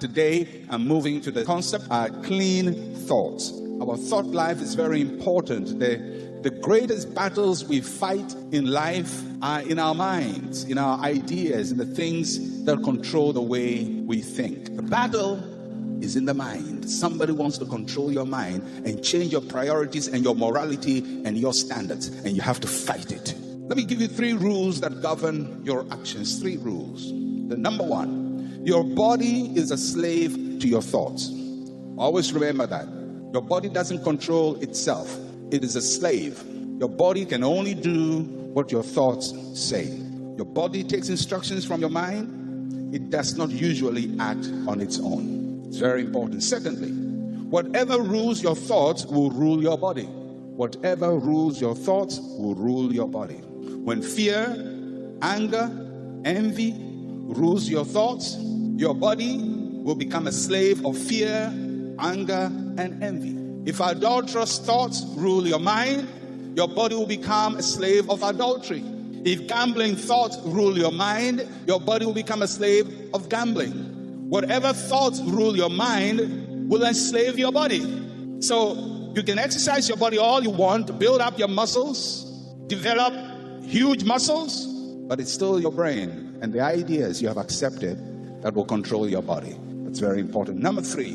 today I'm moving to the concept clean thoughts. Our thought life is very important. The greatest battles we fight in life are in our minds, in our ideas, in the things that control the way we think. The battle is in the mind. Somebody wants to control your mind and change your priorities and your morality and your standards, and you have to fight it. Let me give you 3 rules that govern your actions. 3 rules. The number 1, your body is a slave to your thoughts. Always remember that. Your body doesn't control itself. It is a slave. Your body can only do what your thoughts say. Your body takes instructions from your mind. It does not usually act on its own. It's very important. Secondly, whatever rules your thoughts will rule your body. Whatever rules your thoughts will rule your body. When fear, anger, envy rules your thoughts, your body will become a slave of fear, anger, and envy. If adulterous thoughts rule your mind, your body will become a slave of adultery. If gambling thoughts rule your mind, your body will become a slave of gambling. Whatever thoughts rule your mind will enslave your body. So you can exercise your body all you want, build up your muscles, develop huge muscles, but it's still your brain and the ideas you have accepted that will control your body. That's very important. Number 3,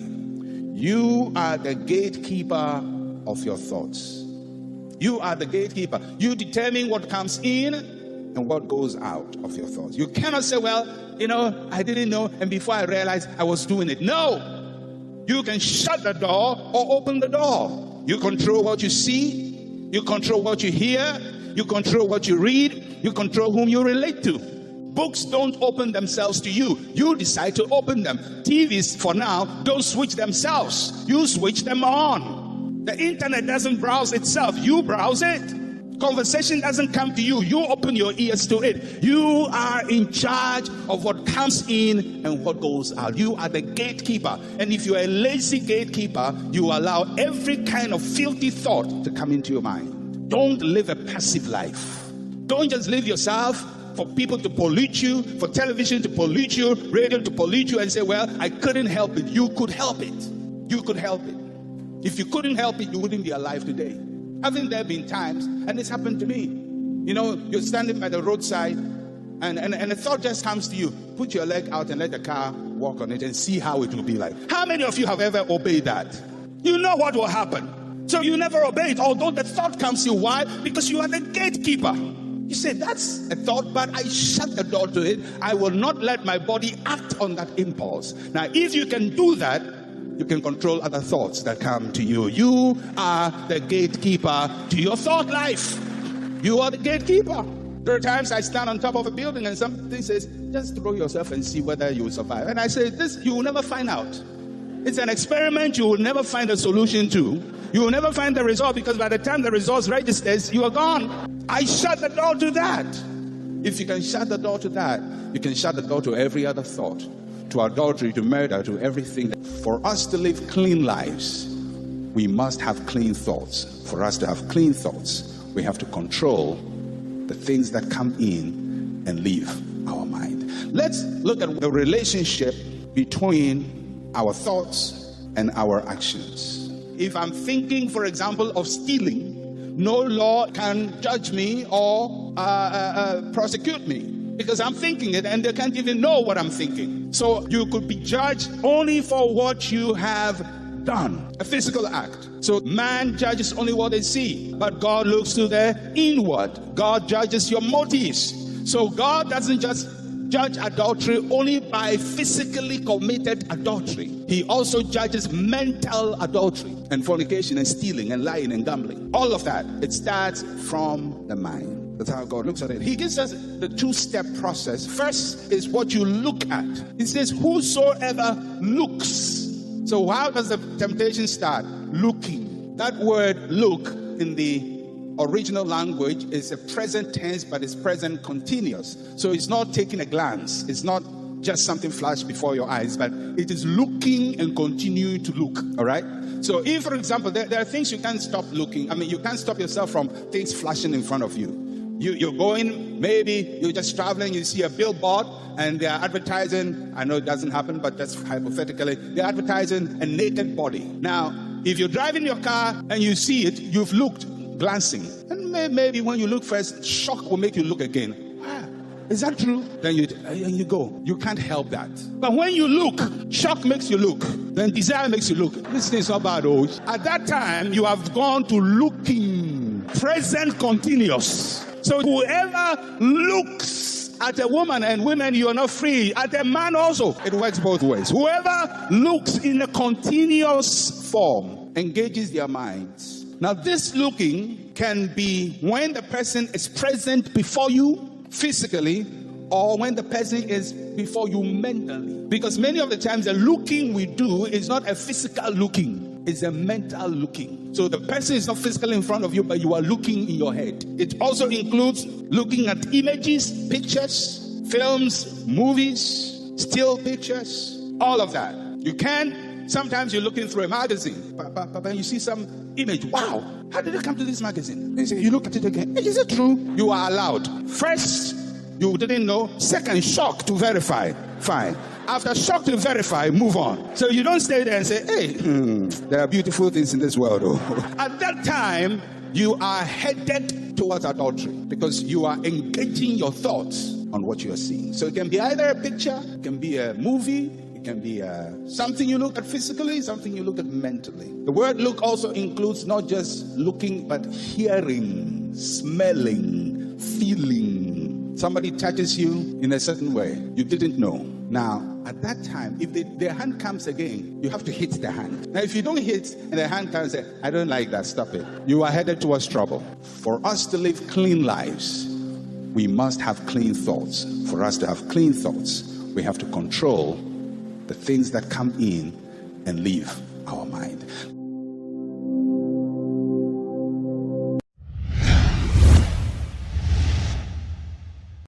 you are the gatekeeper of your thoughts. You are the gatekeeper. You determine what comes in and what goes out of your thoughts. You cannot say, well, I didn't know, and before I realized I was doing it. No! You can shut the door or open the door. You control what you see. You control what you hear. You control what you read. You control whom you relate to. Books don't open themselves to you. You decide to open them. TVs, for now, don't switch themselves. You switch them on. The internet doesn't browse itself. You browse it. Conversation doesn't come to you. You open your ears to it. You are in charge of what comes in and what goes out. You are the gatekeeper. And if you're a lazy gatekeeper, you allow every kind of filthy thought to come into your mind. Don't live a passive life. Don't just live yourself for people to pollute you, for television to pollute you, radio to pollute you, and say, well, I couldn't help it. You could help it. You could help it. If you couldn't help it, you wouldn't be alive today. Haven't there been times, and it's happened to me, you're standing by the roadside, and a thought just comes to you. Put your leg out and let the car walk on it and see how it will be like. How many of you have ever obeyed that? You know what will happen. So you never obey it, although the thought comes to you. Why? Because you are the gatekeeper. You say, that's a thought, but I shut the door to it. I will not let my body act on that impulse. Now, if you can do that, you can control other thoughts that come to you. You are the gatekeeper to your thought life. You are the gatekeeper. There are times I stand on top of a building and something says, just throw yourself and see whether you will survive. And I say, this you will never find out. It's an experiment you will never find a solution to. You will never find the result, because by the time the results registers, you are gone. I shut the door to that. If you can shut the door to that, you can shut the door to every other thought, to adultery, to murder, to everything. For us to live clean lives, we must have clean thoughts. For us to have clean thoughts, we have to control the things that come in and leave our mind. Let's look at the relationship between our thoughts and our actions. If I'm thinking, for example, of stealing, no law can judge me or prosecute me, because I'm thinking it and they can't even know what I'm thinking. So you could be judged only for what you have done, a physical act. So man judges only what they see, but God looks to the inward. God judges your motives. So God doesn't just judge adultery only by physically committed adultery. He also judges mental adultery and fornication and stealing and lying and gambling. All of that, it starts from the mind. That's how God looks at it. He gives us the 2-step process. First is what you look at. He says, whosoever looks. So how does the temptation start? Looking. That word look in the original language is a present tense, but it's present continuous. So it's not taking a glance. It's not just something flashed before your eyes, but it is looking and continuing to look. All right? So if, for example, there are things you can't stop looking. I mean, you can't stop yourself from things flashing in front of you. You're going, maybe you're just traveling, you see a billboard, and they're advertising, I know it doesn't happen, but just hypothetically, they're advertising a naked body. Now, if you're driving your car and you see it, you've looked, glancing. And maybe when you look first, shock will make you look again. Is that true? Then you go. You can't help that. But when you look, shock makes you look. Then desire makes you look. This thing is not bad, oh. At that time, you have gone to looking. Present continuous. So whoever looks at a woman, and women, you are not free. At a man also. It works both ways. Whoever looks in a continuous form engages their minds. Now this looking can be when the person is present before you physically, or when the person is before you mentally. Because many of the times the looking we do is not a physical looking, it's a mental looking. So the person is not physically in front of you, but you are looking in your head. It also includes looking at images, pictures, films, movies, still pictures, all of that. You can, sometimes you're looking through a magazine, but you see some image. Wow, how did I come to this magazine? You look at it again. Is it true? You are allowed. First, you didn't know. Second, shock to verify. Fine. After shock to verify, move on. So you don't stay there and say, hey, there are beautiful things in this world. Oh. At that time, you are headed towards adultery because you are engaging your thoughts on what you are seeing. So it can be either a picture, it can be a movie, it can be something you look at physically, something you look at mentally. The word look also includes not just looking, but hearing, smelling, feeling. Somebody touches you in a certain way you didn't know. Now, at that time, if their hand comes again, you have to hit the hand. Now, if you don't hit and the hand comes and say, I don't like that, stop it. You are headed towards trouble. For us to live clean lives, we must have clean thoughts. For us to have clean thoughts, we have to control the things that come in and leave our mind.